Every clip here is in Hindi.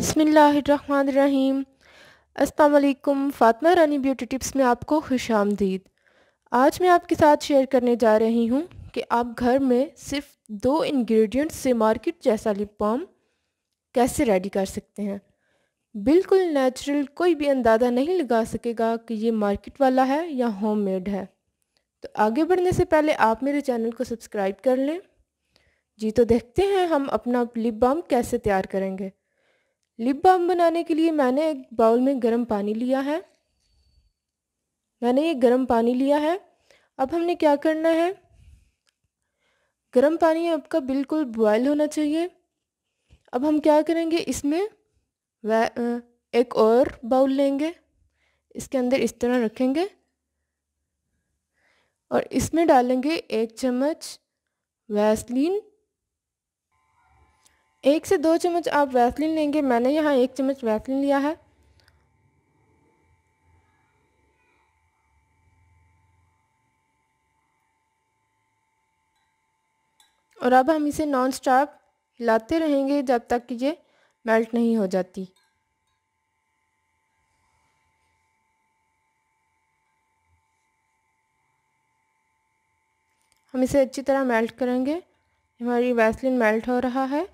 बिस्मिल्लाहिर्रहमानिर्रहीम। अस्सलाम वालेकुम। फ़ातिमा रानी ब्यूटी टिप्स में आपको खुशामदीद। आज मैं आपके साथ शेयर करने जा रही हूँ कि आप घर में सिर्फ 2 इंग्रेडिएंट्स से मार्केट जैसा लिप बाम कैसे रेडी कर सकते हैं। बिल्कुल नेचुरल, कोई भी अंदाज़ा नहीं लगा सकेगा कि ये मार्केट वाला है या होममेड है। तो आगे बढ़ने से पहले आप मेरे चैनल को सब्सक्राइब कर लें। जी तो देखते हैं हम अपना लिप बाम कैसे तैयार करेंगे। लिप बाम बनाने के लिए मैंने एक बाउल में गर्म पानी लिया है। अब हमने क्या करना है, गर्म पानी आपका बिल्कुल बॉयल होना चाहिए। अब हम क्या करेंगे, इसमें एक और बाउल लेंगे, इसके अंदर इस तरह रखेंगे और इसमें डालेंगे 1 चम्मच वैसलीन। 1 से 2 चम्मच आप वैसलीन लेंगे, मैंने यहाँ 1 चम्मच वैसलीन लिया है। और अब हम इसे नॉन स्टॉप हिलाते रहेंगे जब तक कि ये मेल्ट नहीं हो जाती। हम इसे अच्छी तरह मेल्ट करेंगे। हमारी वैसलीन मेल्ट हो रहा है।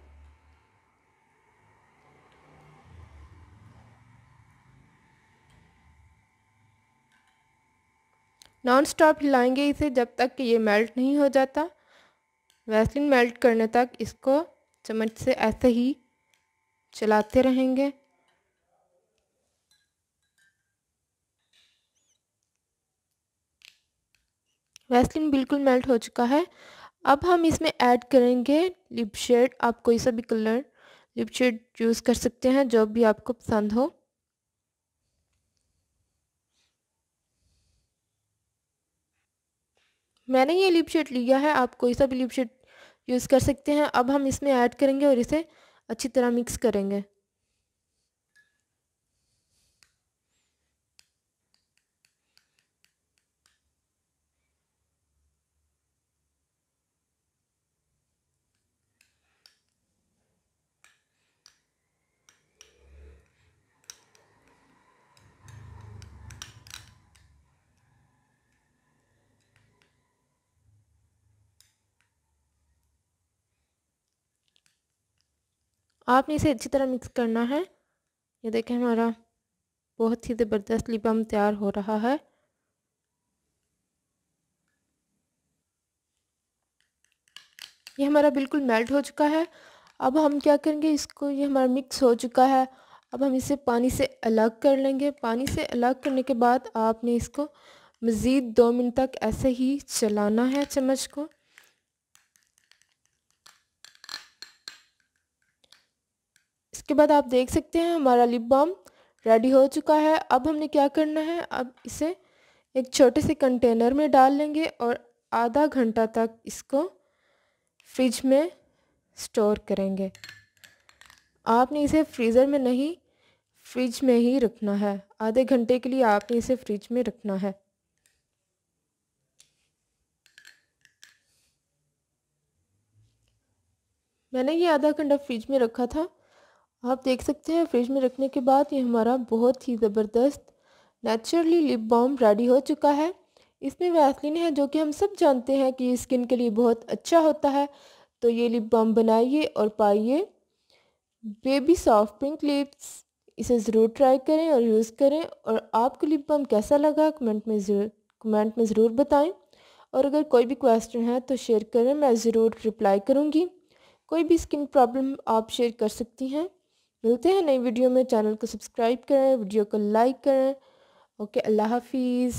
नॉन स्टॉप हिलाएंगे इसे जब तक कि ये मेल्ट नहीं हो जाता। वैसलीन मेल्ट करने तक इसको चम्मच से ऐसे ही चलाते रहेंगे। वैसलीन बिल्कुल मेल्ट हो चुका है। अब हम इसमें ऐड करेंगे लिप शेड। आप कोई सा भी कलर लिप शेड यूज़ कर सकते हैं, जो भी आपको पसंद हो। मैंने ये लिप शेड लिया है, आप कोई सा भी लिप शेड यूज़ कर सकते हैं। अब हम इसमें ऐड करेंगे और इसे अच्छी तरह मिक्स करेंगे। आपने इसे अच्छी तरह मिक्स करना है। ये देखें, हमारा बहुत ही ज़बरदस्त लिप बाम तैयार हो रहा है। ये हमारा बिल्कुल मेल्ट हो चुका है। अब हम क्या करेंगे, इसको, ये हमारा मिक्स हो चुका है। अब हम इसे पानी से अलग कर लेंगे। पानी से अलग करने के बाद आपने इसको मज़ीद 2 मिनट तक ऐसे ही चलाना है चम्मच को। इसके बाद आप देख सकते हैं हमारा लिप बाम रेडी हो चुका है। अब हमने क्या करना है, अब इसे एक छोटे से कंटेनर में डाल लेंगे और आधा घंटा तक इसको फ्रिज में स्टोर करेंगे। आपने इसे फ्रीज़र में नहीं, फ्रिज में ही रखना है। आधे घंटे के लिए आपने इसे फ्रिज में रखना है। मैंने ये आधा घंटा फ्रिज में रखा था। आप देख सकते हैं फ्रिज में रखने के बाद ये हमारा बहुत ही ज़बरदस्त नेचुरली लिप बाम रेडी हो चुका है। इसमें वैसलीन है, जो कि हम सब जानते हैं कि स्किन के लिए बहुत अच्छा होता है। तो ये लिप बाम बनाइए और पाइए बेबी सॉफ्ट पिंक लिप्स। इसे ज़रूर ट्राई करें और यूज़ करें। और आपको लिप बाम कैसा लगा कमेंट में ज़रूर बताएं। और अगर कोई भी क्वेश्चन है तो शेयर करें, मैं ज़रूर रिप्लाई करूँगी। कोई भी स्किन प्रॉब्लम आप शेयर कर सकती हैं। मिलते हैं नई वीडियो में। चैनल को सब्सक्राइब करें, वीडियो को लाइक करें। ओके, अल्लाह हाफिज़।